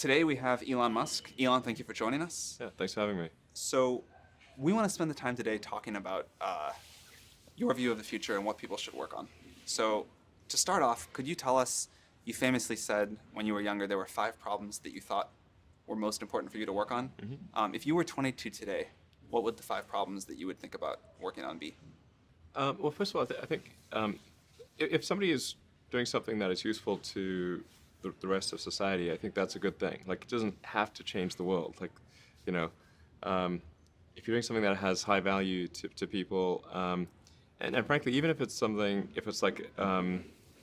Today we have Elon Musk. Elon, thank you for joining us. Yeah, thanks for having me. So, we want to spend the time today talking about your view of the future and what people should work on. So, to start off, could you tell us? You famously said when you were younger there were 5 problems that you thought were most important for you to work on. If you were 22 today, what would the 5 problems that you would think about working on be? Well, first of all, I think if somebody is doing something that is useful to the rest of society, I think that's a good thing. Like, it doesn't have to change the world. Like, you know, if you're doing something that has high value to people, and frankly, even if it's something, if it's like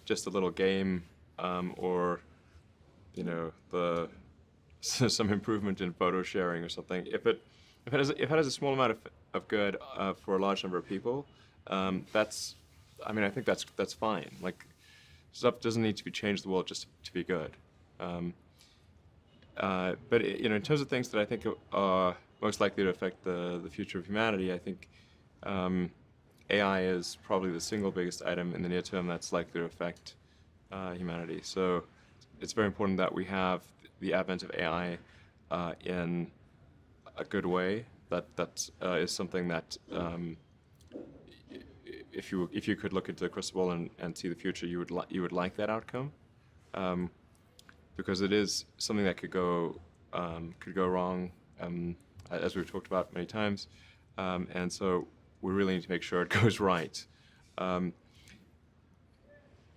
just a little game, or the some improvement in photo sharing or something, if it has a small amount of good for a large number of people, that's, I think that's fine. Like, stuff doesn't need to be changed the world just to be good. But in terms of things that I think are most likely to affect the future of humanity, I think AI is probably the single biggest item in the near term that's likely to affect humanity. So it's very important that we have the advent of AI in a good way. That is something that if you could look into the crystal ball and see the future, you would like that outcome, because it is something that could go wrong, as we've talked about many times, and so we really need to make sure it goes right.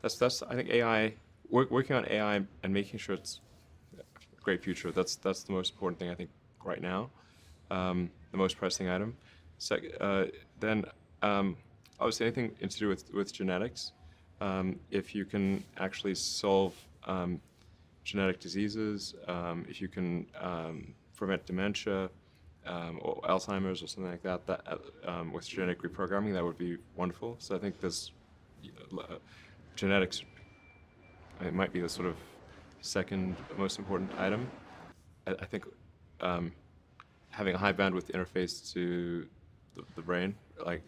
That's I think AI, working on AI and making sure it's a great future. That's the most important thing I think right now, the most pressing item. Then obviously anything to do with genetics. If you can actually solve genetic diseases, if you can prevent dementia or Alzheimer's or something like that, with genetic reprogramming, that would be wonderful. So I think there's genetics. It might be the sort of second most important item. I think having a high bandwidth interface to the brain, like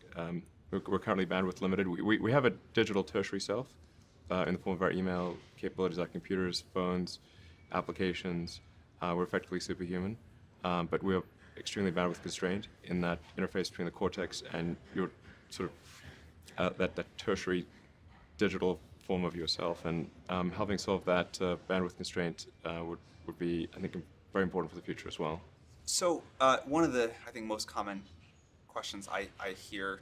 we're currently bandwidth limited. We have a digital tertiary self in the form of our email capabilities, our computers, phones, applications. We're effectively superhuman, but we're extremely bandwidth constrained in that interface between the cortex and your sort of that tertiary digital form of yourself. And helping solve that bandwidth constraint would be, I think, very important for the future as well. So, one of the, I think, most common questions I hear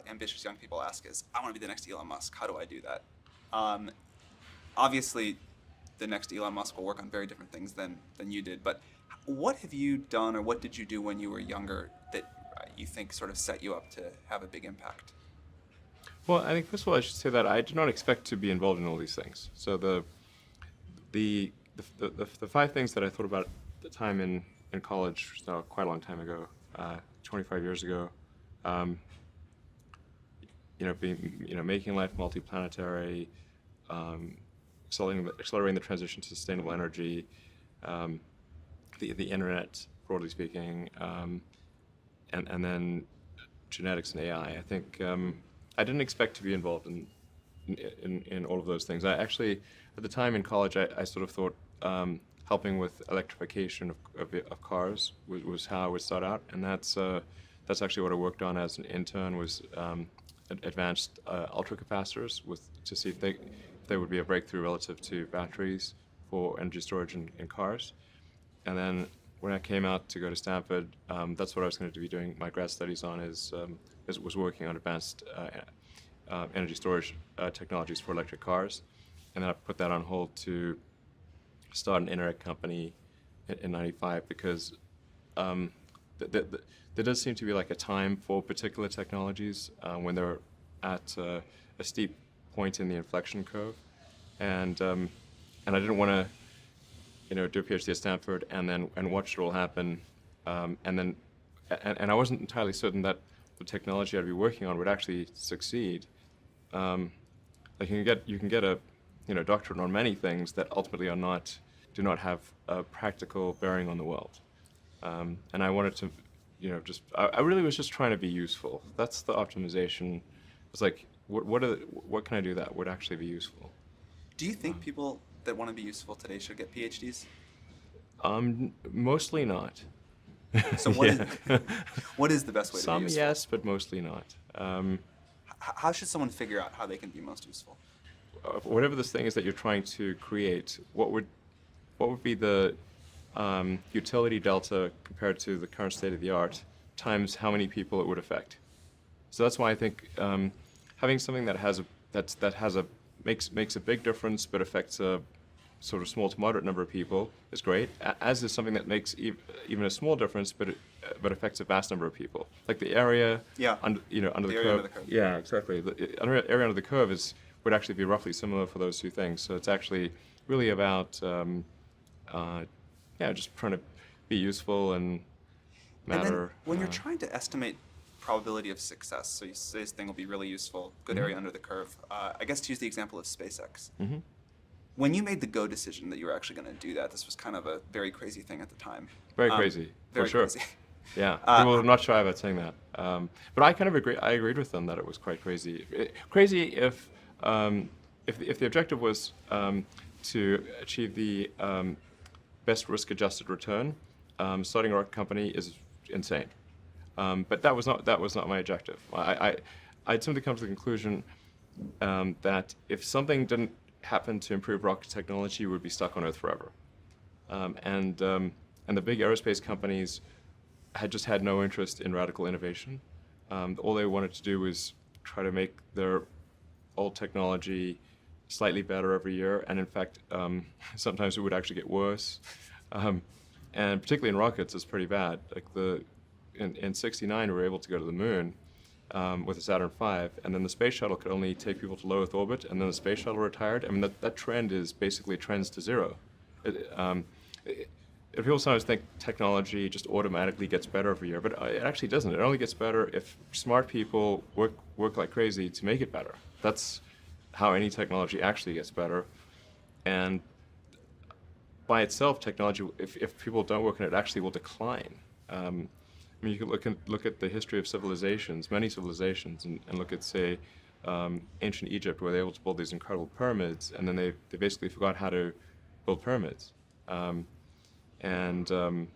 ambitious young people ask is, I want to be the next Elon Musk. How do I do that? Obviously, the next Elon Musk will work on very different things than you did. But what have you done, or what did you do when you were younger that you think sort of set you up to have a big impact? Well, I think first of all, I should say that I did not expect to be involved in all these things. So the 5 things that I thought about at the time in college, so quite a long time ago, 25 years ago, making life multiplanetary, accelerating the transition to sustainable energy, the internet, broadly speaking, and then genetics and AI. I think I didn't expect to be involved in all of those things. I actually, at the time in college, I sort of thought helping with electrification of cars was how I would start out, and that's actually what I worked on as an intern, was advanced ultracapacitors to see if they would be a breakthrough relative to batteries for energy storage in cars. And then when I came out to go to Stanford, that's what I was going to be doing my grad studies on, was working on advanced energy storage technologies for electric cars. And then I put that on hold to start an internet company in '95, because there does seem to be like a time for particular technologies when they're at a steep point in the inflection curve, and I didn't want to do a PhD at Stanford and watch it all happen, and I wasn't entirely certain that the technology I'd be working on would actually succeed. Like, you can get a doctorate on many things that ultimately do not have a practical bearing on the world, and I wanted to I really was just trying to be useful. That's the optimization. It's like, what can I do that would actually be useful? Do you think people that want to be useful today should get PhDs? Mostly not. So what is Yeah. what is the best way to be Some useful? yes, but mostly not. How should someone figure out how they can be most useful? Whatever this thing is that you're trying to create, what would be the utility delta compared to the current state of the art times how many people it would affect? So that's why I think having something that has a makes a big difference but affects a sort of small to moderate number of people is great. As is something that makes even a small difference but affects a vast number of people. Like the area Yeah. under under the area curve. under the curve. Yeah, exactly. The area under the curve would actually be roughly similar for those two things. So it's actually really about just trying to be useful and And then matter. when you're trying to estimate probability of success, so you say this thing will be really useful, good area under the curve. I guess to use the example of SpaceX. When you made the go decision that you were actually going to do that, this was kind of a very crazy thing at the time. Very crazy, Very for sure. crazy. Yeah, people are not shy about saying that. But I kind of agree. I agreed with them that it was quite crazy. Crazy if the objective was to achieve the best risk-adjusted return, starting a rocket company is insane. But that was not my objective. I'd simply come to the conclusion that if something didn't happen to improve rocket technology, we would be stuck on Earth forever. And the big aerospace companies had just had no interest in radical innovation. All they wanted to do was try to make their old technology slightly better every year, and in fact, sometimes it would actually get worse. And particularly in rockets, it's pretty bad. Like in '69, we were able to go to the moon with the Saturn V, and then the space shuttle could only take people to low Earth orbit, and then the space shuttle retired. I mean, that trend is basically trends to zero. People sometimes think technology just automatically gets better every year, but it actually doesn't. It only gets better if smart people work like crazy to make it better. That's how any technology actually gets better. And by itself, technology, if people don't work on it, actually will decline. I mean, you can look at the history of civilizations, many civilizations, and look at, say, ancient Egypt, where they were able to build these incredible pyramids, and then they basically forgot how to build pyramids. And then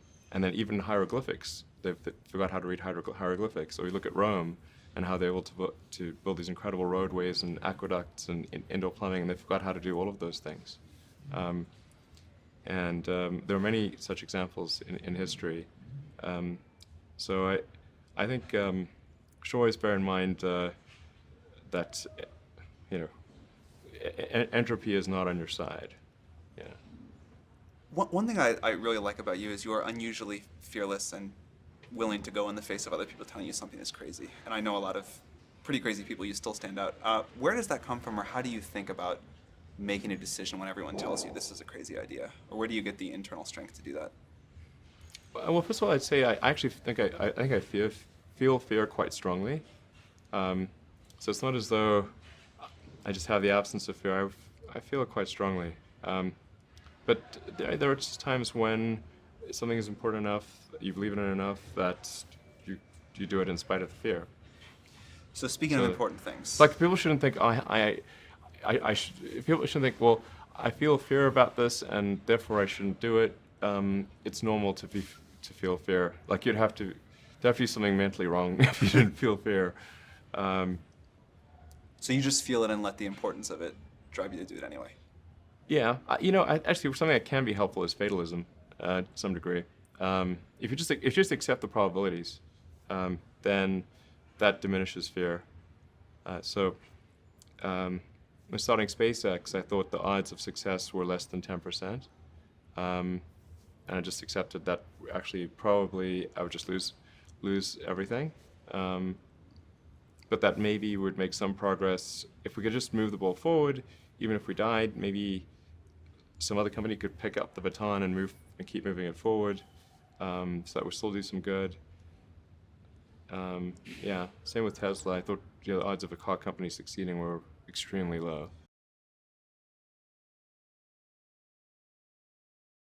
even hieroglyphics, they forgot how to read hieroglyphics. So we look at Rome and how they were able to build these incredible roadways and aqueducts and indoor plumbing, and they forgot how to do all of those things. There are many such examples in history. So I think should always bear in mind that entropy is not on your side. Yeah. One thing I really like about you is you are unusually fearless and willing to go in the face of other people telling you something is crazy. And I know a lot of pretty crazy people, you still stand out. Where does that come from, or how do you think about making a decision when everyone tells you this is a crazy idea? Or where do you get the internal strength to do that? Well, first of all, I'd say I actually think I feel fear quite strongly. So it's not as though I just have the absence of fear. I feel it quite strongly. But there are just times when something is important enough, you believe in it enough, that you do it in spite of the fear. So speaking of important things, like people shouldn't think people shouldn't think, well, I feel fear about this and therefore I shouldn't do it. It's normal to feel fear. Like there'd have to be something mentally wrong if you didn't feel fear. So you just feel it and let the importance of it drive you to do it anyway. Yeah, actually, something that can be helpful is fatalism, to some degree. If you just accept the probabilities, then that diminishes fear. When starting SpaceX, I thought the odds of success were less than 10%, and I just accepted that actually probably I would just lose everything. But that maybe would make some progress if we could just move the ball forward. Even if we died, maybe some other company could pick up the baton and keep moving it forward, so that would still do some good. Same with Tesla. I thought the odds of a car company succeeding were extremely low.